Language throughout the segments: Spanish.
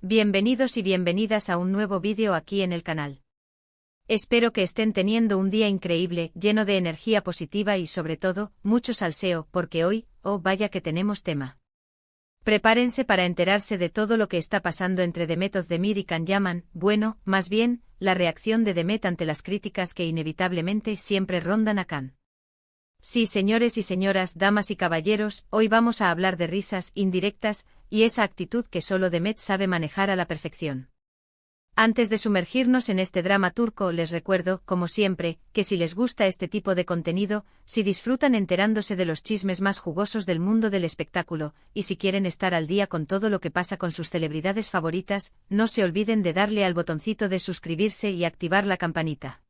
Bienvenidos y bienvenidas a un nuevo vídeo aquí en el canal. Espero que estén teniendo un día increíble, lleno de energía positiva y sobre todo, mucho salseo, porque hoy, oh vaya que tenemos tema. Prepárense para enterarse de todo lo que está pasando entre Demet Özdemir y Can Yaman, bueno, más bien, la reacción de Demet ante las críticas que inevitablemente siempre rondan a Can. Sí, señores y señoras, damas y caballeros, hoy vamos a hablar de risas indirectas y esa actitud que solo Demet sabe manejar a la perfección. Antes de sumergirnos en este drama turco, les recuerdo, como siempre, que si les gusta este tipo de contenido, si disfrutan enterándose de los chismes más jugosos del mundo del espectáculo, y si quieren estar al día con todo lo que pasa con sus celebridades favoritas, no se olviden de darle al botoncito de suscribirse y activar la campanita.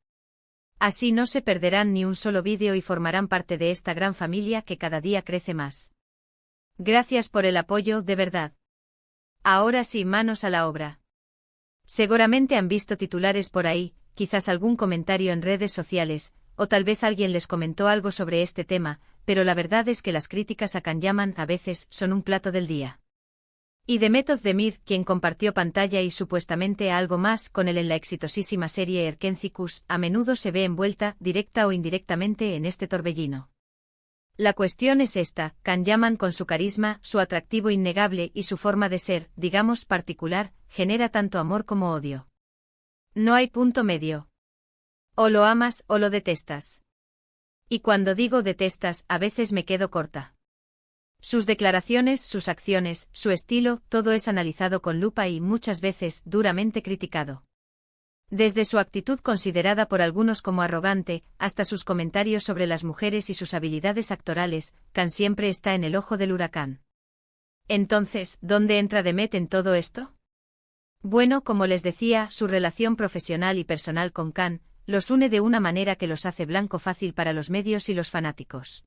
Así no se perderán ni un solo vídeo y formarán parte de esta gran familia que cada día crece más. Gracias por el apoyo, de verdad. Ahora sí, manos a la obra. Seguramente han visto titulares por ahí, quizás algún comentario en redes sociales, o tal vez alguien les comentó algo sobre este tema, pero la verdad es que las críticas a Can Yaman a veces son un plato del día. Y Demet Özdemir, quien compartió pantalla y supuestamente algo más con él en la exitosísima serie Erkenci, a menudo se ve envuelta, directa o indirectamente, en este torbellino. La cuestión es esta: Can Yaman, con su carisma, su atractivo innegable y su forma de ser, digamos, particular, genera tanto amor como odio. No hay punto medio. O lo amas o lo detestas. Y cuando digo detestas, a veces me quedo corta. Sus declaraciones, sus acciones, su estilo, todo es analizado con lupa y muchas veces duramente criticado. Desde su actitud considerada por algunos como arrogante, hasta sus comentarios sobre las mujeres y sus habilidades actorales, Can siempre está en el ojo del huracán. Entonces, ¿dónde entra Demet en todo esto? Bueno, como les decía, su relación profesional y personal con Can los une de una manera que los hace blanco fácil para los medios y los fanáticos.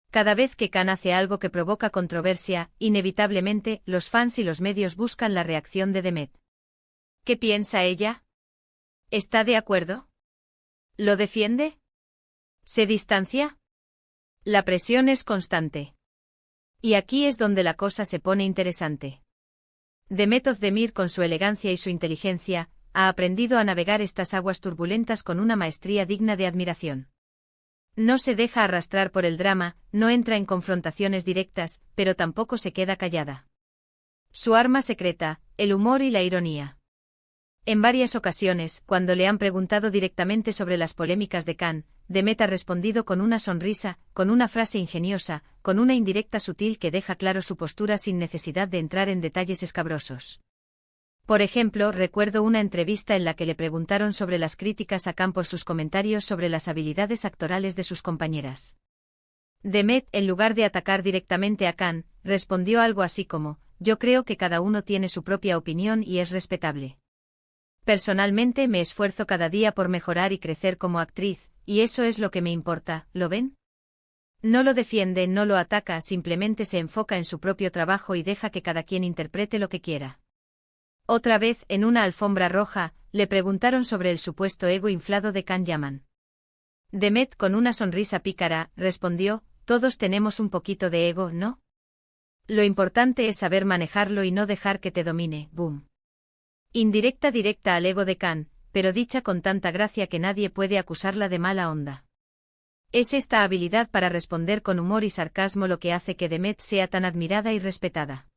Cada vez que Can hace algo que provoca controversia, inevitablemente, los fans y los medios buscan la reacción de Demet. ¿Qué piensa ella? ¿Está de acuerdo? ¿Lo defiende? ¿Se distancia? La presión es constante. Y aquí es donde la cosa se pone interesante. Demet Özdemir, con su elegancia y su inteligencia, ha aprendido a navegar estas aguas turbulentas con una maestría digna de admiración. No se deja arrastrar por el drama, no entra en confrontaciones directas, pero tampoco se queda callada. Su arma secreta, el humor y la ironía. En varias ocasiones, cuando le han preguntado directamente sobre las polémicas de Can, Demet ha respondido con una sonrisa, con una frase ingeniosa, con una indirecta sutil que deja claro su postura sin necesidad de entrar en detalles escabrosos. Por ejemplo, recuerdo una entrevista en la que le preguntaron sobre las críticas a Can por sus comentarios sobre las habilidades actorales de sus compañeras. Demet, en lugar de atacar directamente a Can, respondió algo así como: «Yo creo que cada uno tiene su propia opinión y es respetable. Personalmente me esfuerzo cada día por mejorar y crecer como actriz, y eso es lo que me importa, ¿lo ven?». No lo defiende, no lo ataca, simplemente se enfoca en su propio trabajo y deja que cada quien interprete lo que quiera. Otra vez, en una alfombra roja, le preguntaron sobre el supuesto ego inflado de Can Yaman. Demet, con una sonrisa pícara, respondió: «Todos tenemos un poquito de ego, ¿no? Lo importante es saber manejarlo y no dejar que te domine». Boom. Indirecta directa al ego de Can, pero dicha con tanta gracia que nadie puede acusarla de mala onda. Es esta habilidad para responder con humor y sarcasmo lo que hace que Demet sea tan admirada y respetada.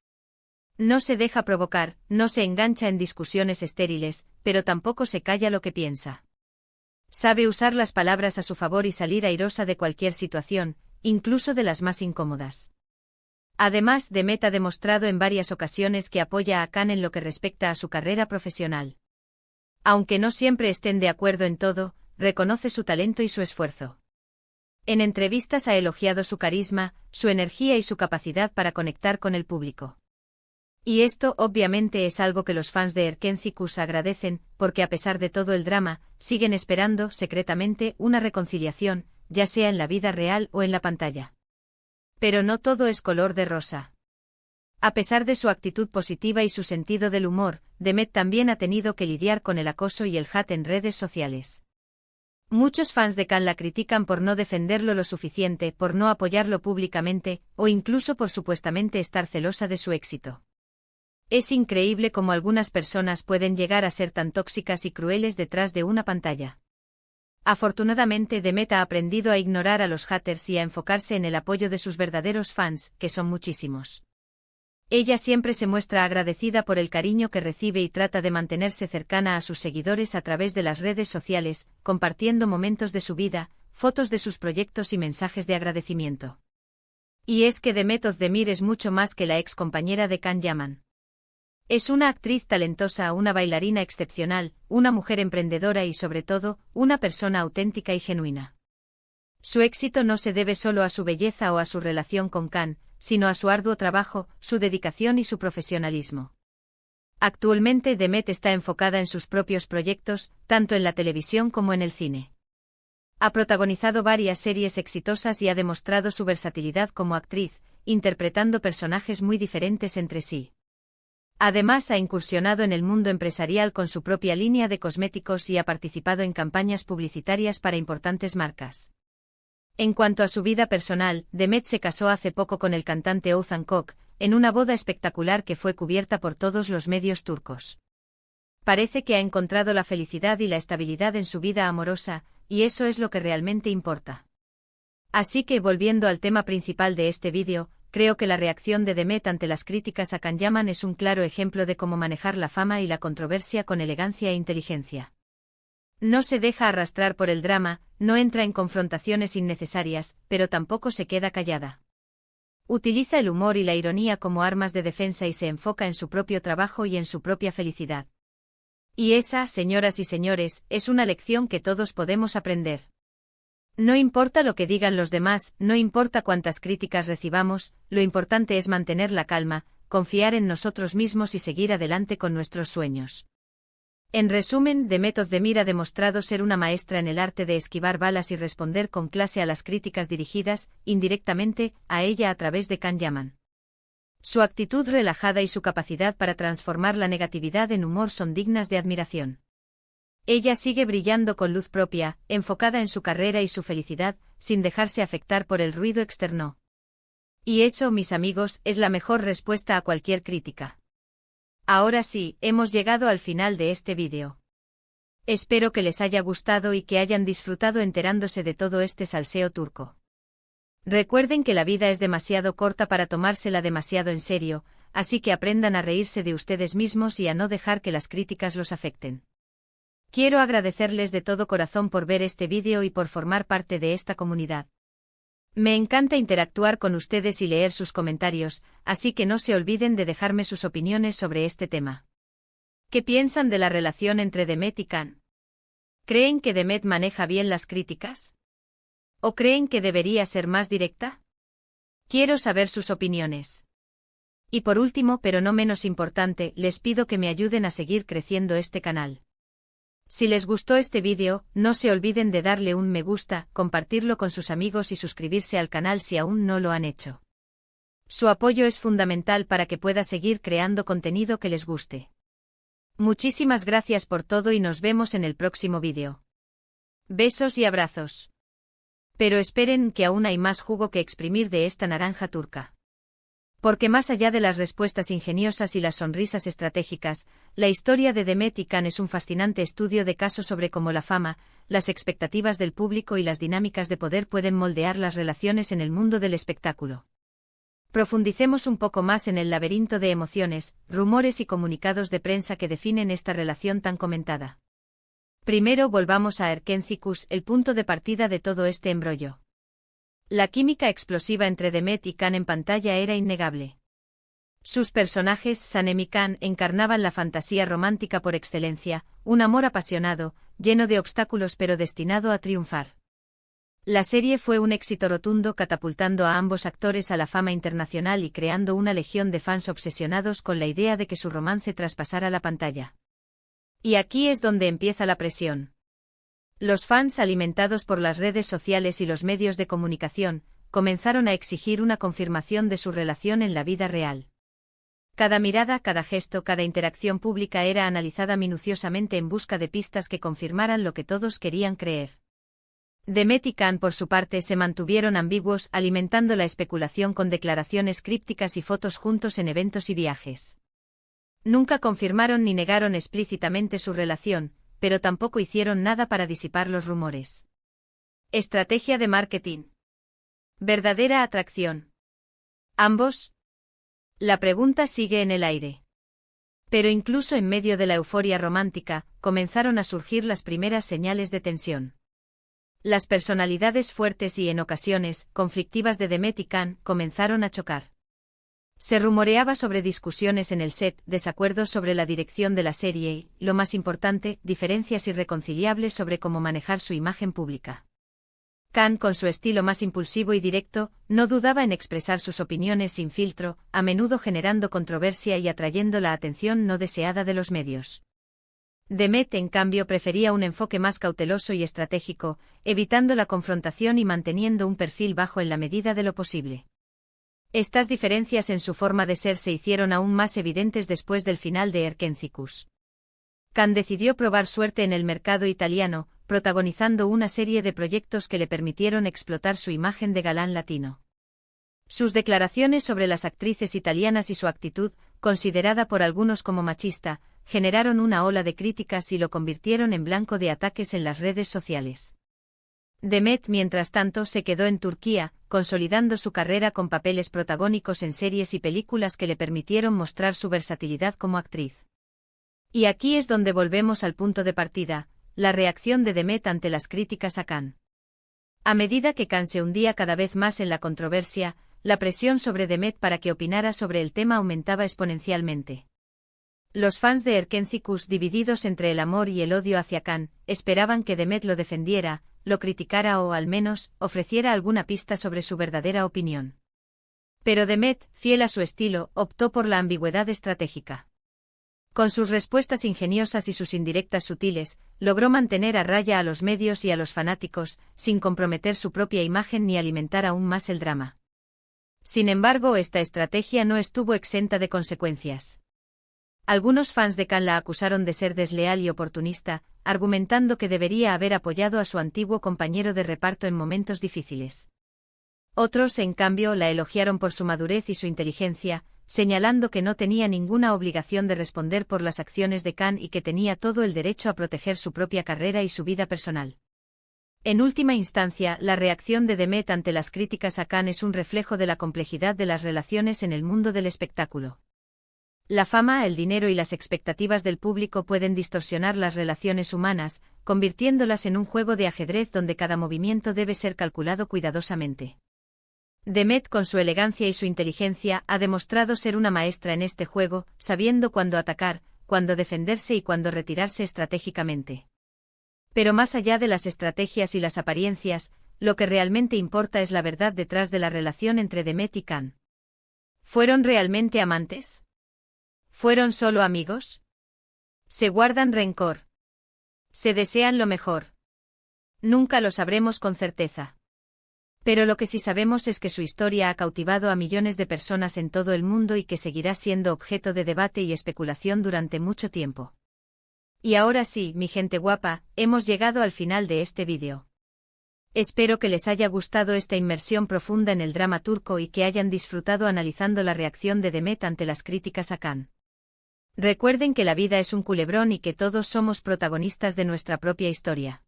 No se deja provocar, no se engancha en discusiones estériles, pero tampoco se calla lo que piensa. Sabe usar las palabras a su favor y salir airosa de cualquier situación, incluso de las más incómodas. Además, Demet ha demostrado en varias ocasiones que apoya a Can en lo que respecta a su carrera profesional. Aunque no siempre estén de acuerdo en todo, reconoce su talento y su esfuerzo. En entrevistas ha elogiado su carisma, su energía y su capacidad para conectar con el público. Y esto, obviamente, es algo que los fans de Erkenci agradecen, porque a pesar de todo el drama, siguen esperando, secretamente, una reconciliación, ya sea en la vida real o en la pantalla. Pero no todo es color de rosa. A pesar de su actitud positiva y su sentido del humor, Demet también ha tenido que lidiar con el acoso y el hate en redes sociales. Muchos fans de Can la critican por no defenderlo lo suficiente, por no apoyarlo públicamente, o incluso por supuestamente estar celosa de su éxito. Es increíble cómo algunas personas pueden llegar a ser tan tóxicas y crueles detrás de una pantalla. Afortunadamente Demet ha aprendido a ignorar a los haters y a enfocarse en el apoyo de sus verdaderos fans, que son muchísimos. Ella siempre se muestra agradecida por el cariño que recibe y trata de mantenerse cercana a sus seguidores a través de las redes sociales, compartiendo momentos de su vida, fotos de sus proyectos y mensajes de agradecimiento. Y es que Demet Özdemir es mucho más que la ex compañera de Can Yaman. Es una actriz talentosa, una bailarina excepcional, una mujer emprendedora y sobre todo, una persona auténtica y genuina. Su éxito no se debe solo a su belleza o a su relación con Can, sino a su arduo trabajo, su dedicación y su profesionalismo. Actualmente Demet está enfocada en sus propios proyectos, tanto en la televisión como en el cine. Ha protagonizado varias series exitosas y ha demostrado su versatilidad como actriz, interpretando personajes muy diferentes entre sí. Además ha incursionado en el mundo empresarial con su propia línea de cosméticos y ha participado en campañas publicitarias para importantes marcas. En cuanto a su vida personal, Demet se casó hace poco con el cantante Oğuzhan Koç, en una boda espectacular que fue cubierta por todos los medios turcos. Parece que ha encontrado la felicidad y la estabilidad en su vida amorosa, y eso es lo que realmente importa. Así que volviendo al tema principal de este vídeo, creo que la reacción de Demet ante las críticas a Can Yaman es un claro ejemplo de cómo manejar la fama y la controversia con elegancia e inteligencia. No se deja arrastrar por el drama, no entra en confrontaciones innecesarias, pero tampoco se queda callada. Utiliza el humor y la ironía como armas de defensa y se enfoca en su propio trabajo y en su propia felicidad. Y esa, señoras y señores, es una lección que todos podemos aprender. No importa lo que digan los demás, no importa cuántas críticas recibamos, lo importante es mantener la calma, confiar en nosotros mismos y seguir adelante con nuestros sueños. En resumen, Demet Özdemir ha demostrado ser una maestra en el arte de esquivar balas y responder con clase a las críticas dirigidas, indirectamente, a ella a través de Can Yaman. Su actitud relajada y su capacidad para transformar la negatividad en humor son dignas de admiración. Ella sigue brillando con luz propia, enfocada en su carrera y su felicidad, sin dejarse afectar por el ruido externo. Y eso, mis amigos, es la mejor respuesta a cualquier crítica. Ahora sí, hemos llegado al final de este vídeo. Espero que les haya gustado y que hayan disfrutado enterándose de todo este salseo turco. Recuerden que la vida es demasiado corta para tomársela demasiado en serio, así que aprendan a reírse de ustedes mismos y a no dejar que las críticas los afecten. Quiero agradecerles de todo corazón por ver este vídeo y por formar parte de esta comunidad. Me encanta interactuar con ustedes y leer sus comentarios, así que no se olviden de dejarme sus opiniones sobre este tema. ¿Qué piensan de la relación entre Demet y Can? ¿Creen que Demet maneja bien las críticas? ¿O creen que debería ser más directa? Quiero saber sus opiniones. Y por último, pero no menos importante, les pido que me ayuden a seguir creciendo este canal. Si les gustó este vídeo, no se olviden de darle un me gusta, compartirlo con sus amigos y suscribirse al canal si aún no lo han hecho. Su apoyo es fundamental para que pueda seguir creando contenido que les guste. Muchísimas gracias por todo y nos vemos en el próximo vídeo. Besos y abrazos. Pero esperen que aún hay más jugo que exprimir de esta naranja turca. Porque más allá de las respuestas ingeniosas y las sonrisas estratégicas, la historia de Demet y Can es un fascinante estudio de caso sobre cómo la fama, las expectativas del público y las dinámicas de poder pueden moldear las relaciones en el mundo del espectáculo. Profundicemos un poco más en el laberinto de emociones, rumores y comunicados de prensa que definen esta relación tan comentada. Primero volvamos a Erkencikus, el punto de partida de todo este embrollo. La química explosiva entre Demet y Can en pantalla era innegable. Sus personajes, Sanem y Can, encarnaban la fantasía romántica por excelencia, un amor apasionado, lleno de obstáculos pero destinado a triunfar. La serie fue un éxito rotundo, catapultando a ambos actores a la fama internacional y creando una legión de fans obsesionados con la idea de que su romance traspasara la pantalla. Y aquí es donde empieza la presión. Los fans, alimentados por las redes sociales y los medios de comunicación, comenzaron a exigir una confirmación de su relación en la vida real. Cada mirada, cada gesto, cada interacción pública era analizada minuciosamente en busca de pistas que confirmaran lo que todos querían creer. Demet y Can, por su parte, se mantuvieron ambiguos, alimentando la especulación con declaraciones crípticas y fotos juntos en eventos y viajes. Nunca confirmaron ni negaron explícitamente su relación, pero tampoco hicieron nada para disipar los rumores. Estrategia de marketing. ¿Verdadera atracción? ¿Ambos? La pregunta sigue en el aire. Pero incluso en medio de la euforia romántica, comenzaron a surgir las primeras señales de tensión. Las personalidades fuertes y, en ocasiones, conflictivas de Demet y Can comenzaron a chocar. Se rumoreaba sobre discusiones en el set, desacuerdos sobre la dirección de la serie y, lo más importante, diferencias irreconciliables sobre cómo manejar su imagen pública. Can, con su estilo más impulsivo y directo, no dudaba en expresar sus opiniones sin filtro, a menudo generando controversia y atrayendo la atención no deseada de los medios. Demet, en cambio, prefería un enfoque más cauteloso y estratégico, evitando la confrontación y manteniendo un perfil bajo en la medida de lo posible. Estas diferencias en su forma de ser se hicieron aún más evidentes después del final de Erkendzicus. Can decidió probar suerte en el mercado italiano, protagonizando una serie de proyectos que le permitieron explotar su imagen de galán latino. Sus declaraciones sobre las actrices italianas y su actitud, considerada por algunos como machista, generaron una ola de críticas y lo convirtieron en blanco de ataques en las redes sociales. Demet, mientras tanto, se quedó en Turquía, consolidando su carrera con papeles protagónicos en series y películas que le permitieron mostrar su versatilidad como actriz. Y aquí es donde volvemos al punto de partida, la reacción de Demet ante las críticas a Can. A medida que Can se hundía cada vez más en la controversia, la presión sobre Demet para que opinara sobre el tema aumentaba exponencialmente. Los fans de Erkendzicus, divididos entre el amor y el odio hacia Can, esperaban que Demet lo defendiera, lo criticara o, al menos, ofreciera alguna pista sobre su verdadera opinión. Pero Demet, fiel a su estilo, optó por la ambigüedad estratégica. Con sus respuestas ingeniosas y sus indirectas sutiles, logró mantener a raya a los medios y a los fanáticos, sin comprometer su propia imagen ni alimentar aún más el drama. Sin embargo, esta estrategia no estuvo exenta de consecuencias. Algunos fans de Can la acusaron de ser desleal y oportunista, argumentando que debería haber apoyado a su antiguo compañero de reparto en momentos difíciles. Otros, en cambio, la elogiaron por su madurez y su inteligencia, señalando que no tenía ninguna obligación de responder por las acciones de Can y que tenía todo el derecho a proteger su propia carrera y su vida personal. En última instancia, la reacción de Demet ante las críticas a Can es un reflejo de la complejidad de las relaciones en el mundo del espectáculo. La fama, el dinero y las expectativas del público pueden distorsionar las relaciones humanas, convirtiéndolas en un juego de ajedrez donde cada movimiento debe ser calculado cuidadosamente. Demet, con su elegancia y su inteligencia, ha demostrado ser una maestra en este juego, sabiendo cuándo atacar, cuándo defenderse y cuándo retirarse estratégicamente. Pero más allá de las estrategias y las apariencias, lo que realmente importa es la verdad detrás de la relación entre Demet y Can. ¿Fueron realmente amantes? ¿Fueron solo amigos? ¿Se guardan rencor? ¿Se desean lo mejor? Nunca lo sabremos con certeza. Pero lo que sí sabemos es que su historia ha cautivado a millones de personas en todo el mundo y que seguirá siendo objeto de debate y especulación durante mucho tiempo. Y ahora sí, mi gente guapa, hemos llegado al final de este vídeo. Espero que les haya gustado esta inmersión profunda en el drama turco y que hayan disfrutado analizando la reacción de Demet ante las críticas a Can. Recuerden que la vida es un culebrón y que todos somos protagonistas de nuestra propia historia.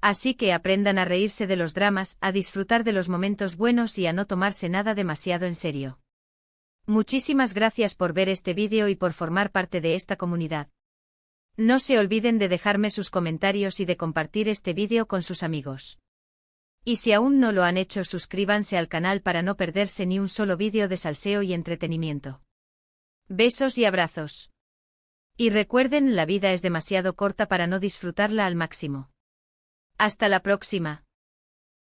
Así que aprendan a reírse de los dramas, a disfrutar de los momentos buenos y a no tomarse nada demasiado en serio. Muchísimas gracias por ver este vídeo y por formar parte de esta comunidad. No se olviden de dejarme sus comentarios y de compartir este vídeo con sus amigos. Y si aún no lo han hecho, suscríbanse al canal para no perderse ni un solo vídeo de salseo y entretenimiento. Besos y abrazos. Y recuerden, la vida es demasiado corta para no disfrutarla al máximo. Hasta la próxima.